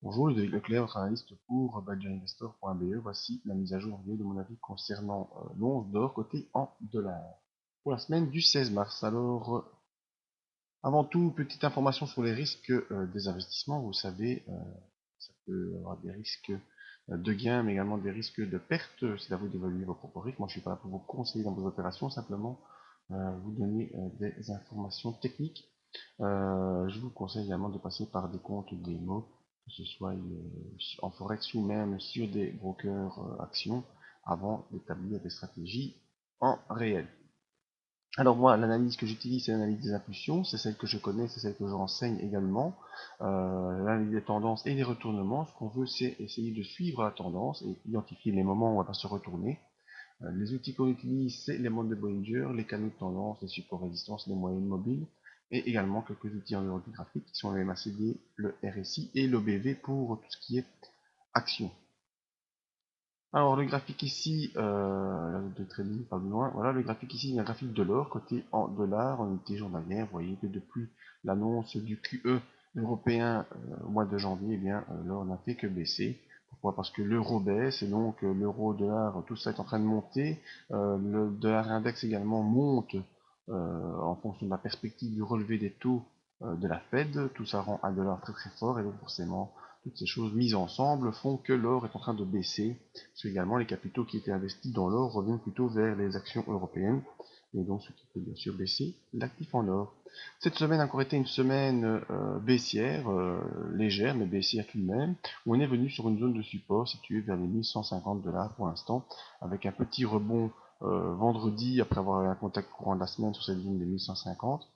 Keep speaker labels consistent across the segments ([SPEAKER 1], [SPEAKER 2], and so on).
[SPEAKER 1] Bonjour, Ludovic Leclerc, votre analyste pour badgerinvestor.be. Voici la mise à jour vidéo de mon avis concernant l'once d'or coté en dollars pour la semaine du 16 mars. Alors, avant tout, petite information sur les risques des investissements. Vous savez, ça peut avoir des risques de gains, mais également des risques de perte. C'est à vous d'évaluer vos propres risques. Moi, je suis pas là pour vous conseiller dans vos opérations, simplement vous donner des informations techniques. Je vous conseille également de passer par des comptes démo, que ce soit en forex ou même sur des brokers actions, avant d'établir des stratégies en réel. Alors moi, l'analyse que j'utilise, c'est l'analyse des impulsions, c'est celle que je connais, c'est celle que je renseigne également. L'analyse des tendances et des retournements, ce qu'on veut, c'est essayer de suivre la tendance et identifier les moments où elle va se retourner. Les outils qu'on utilise, c'est les mondes de Bollinger, les canaux de tendance, les supports résistance, les moyennes mobiles, et également quelques outils en neurologie graphique qui sont le MACD, le RSI et l'OBV pour tout ce qui est action. Alors le graphique ici, de trading, pas loin, voilà le graphique ici, il y a un graphique de l'or côté en dollars, en unité journalière. Vous voyez que depuis l'annonce du QE européen au mois de janvier, eh bien l'or n'a fait que baisser. Pourquoi? Parce que l'euro baisse et donc l'euro, dollar, tout ça est en train de monter. Le dollar index également monte en fonction de la perspective du relevé des taux de la Fed. Tout ça rend un dollar très très fort et donc forcément toutes ces choses mises ensemble font que l'or est en train de baisser, parce que également les capitaux qui étaient investis dans l'or reviennent plutôt vers les actions européennes, et donc ce qui peut bien sûr baisser l'actif en or. Cette semaine a encore été une semaine baissière, légère, mais baissière tout de même, où on est venu sur une zone de support située vers les 1150 $ pour l'instant, avec un petit rebond vendredi après avoir eu un contact courant de la semaine sur cette zone des 1150.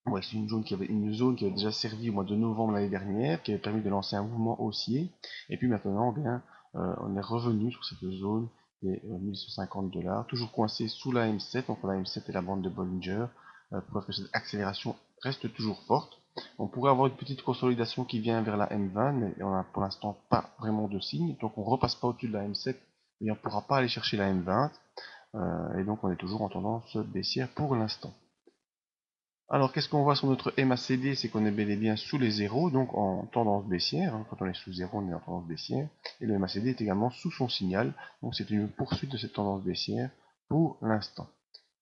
[SPEAKER 1] Ouais, c'est une zone qui avait déjà servi au mois de novembre l'année dernière, qui avait permis de lancer un mouvement haussier. Et puis maintenant, eh bien, on est revenu sur cette zone des 1150 $, toujours coincé sous la M7. Donc la M7 et la bande de Bollinger, preuve que cette accélération reste toujours forte. On pourrait avoir une petite consolidation qui vient vers la M20, mais on n'a pour l'instant pas vraiment de signe. Donc on ne repasse pas au-dessus de la M7, et on ne pourra pas aller chercher la M20. Et donc on est toujours en tendance baissière pour l'instant. Alors, qu'est-ce qu'on voit sur notre MACD? C'est qu'on est bel et bien sous les zéros, donc en tendance baissière. Quand on est sous zéro, on est en tendance baissière. Et le MACD est également sous son signal, donc c'est une poursuite de cette tendance baissière pour l'instant.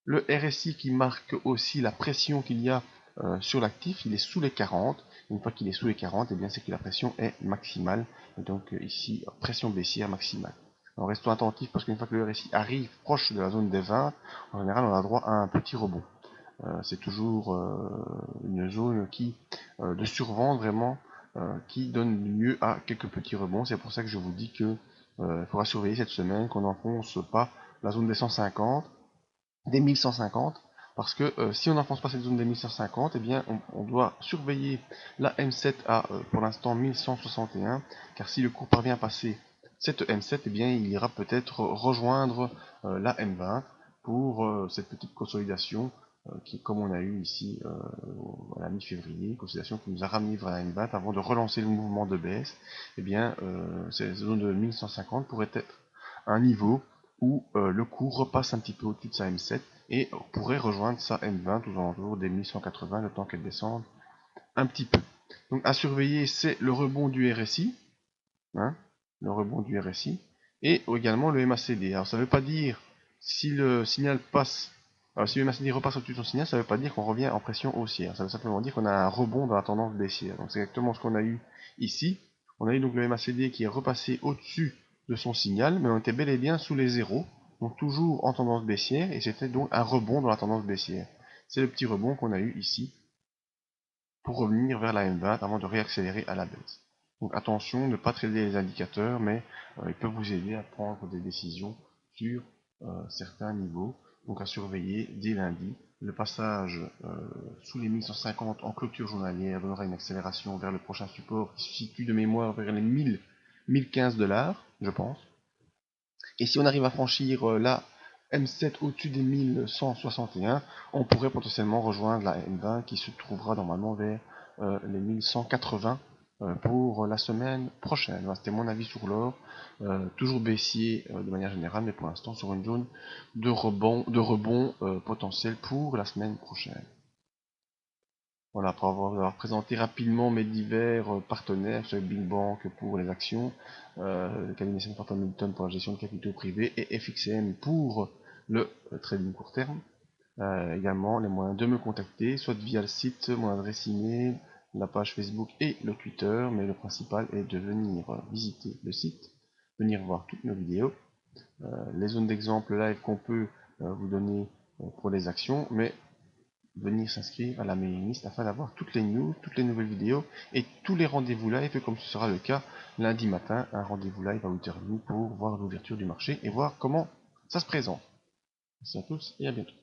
[SPEAKER 1] Le RSI qui marque aussi la pression qu'il y a sur l'actif, il est sous les 40. Une fois qu'il est sous les 40, eh bien c'est que la pression est maximale. Et donc ici, pression baissière maximale. Alors restons attentifs parce qu'une fois que le RSI arrive proche de la zone des 20, en général on a droit à un petit rebond. C'est toujours une zone de survente vraiment qui donne lieu à quelques petits rebonds. C'est pour ça que je vous dis que il faudra surveiller cette semaine qu'on n'enfonce pas la zone des 150, des 1150, parce que si on n'enfonce pas cette zone des 1150, eh bien on doit surveiller la M7 à pour l'instant 1161, car si le cours parvient à passer cette M7, eh bien il ira peut-être rejoindre la M20 pour cette petite consolidation qui, comme on a eu ici à la mi-février, consolidation qui nous a ramené vers la M20 avant de relancer le mouvement de baisse. Eh bien cette zone de 1150 pourrait être un niveau où le cours repasse un petit peu au-dessus de sa M7 et pourrait rejoindre sa M20 aux alentours des 1180, le temps qu'elle descende un petit peu. Donc à surveiller, c'est le rebond du RSI, hein, le rebond du RSI, et également le MACD. Alors ça ne veut pas dire, si le signal passe, si le MACD repasse au-dessus de son signal, ça ne veut pas dire qu'on revient en pression haussière, ça veut simplement dire qu'on a un rebond dans la tendance baissière. Donc c'est exactement ce qu'on a eu ici. On a eu donc le MACD qui est repassé au-dessus de son signal, mais on était bel et bien sous les zéros, donc toujours en tendance baissière, et c'était donc un rebond dans la tendance baissière. C'est le petit rebond qu'on a eu ici, pour revenir vers la M20 avant de réaccélérer à la baisse. Donc attention, ne pas trader les indicateurs, mais ils peuvent vous aider à prendre des décisions sur certains niveaux. Donc à surveiller dès lundi. Le passage sous les 1150 en clôture journalière donnera une accélération vers le prochain support qui se situe de mémoire vers les 1015 $, je pense. Et si on arrive à franchir la M7 au-dessus des 1161, on pourrait potentiellement rejoindre la M20 qui se trouvera normalement vers les 1180 pour la semaine prochaine. Voilà, c'était mon avis sur l'or, toujours baissier de manière générale, mais pour l'instant sur une zone de rebond potentiel pour la semaine prochaine. Voilà, pour avoir présenté rapidement mes divers partenaires, chez Big Bank pour les actions, le cabinet Sanford Hamilton pour la gestion de capitaux privés et FXM pour le trading court terme. Également les moyens de me contacter, soit via le site, mon adresse email, la page Facebook et le Twitter, mais le principal est de venir visiter le site, venir voir toutes nos vidéos, les zones d'exemple live qu'on peut vous donner pour les actions, mais venir s'inscrire à la mailing list afin d'avoir toutes les news, toutes les nouvelles vidéos et tous les rendez-vous live, comme ce sera le cas lundi matin, un rendez-vous live à 8h30 pour voir l'ouverture du marché et voir comment ça se présente. Merci à tous et à bientôt.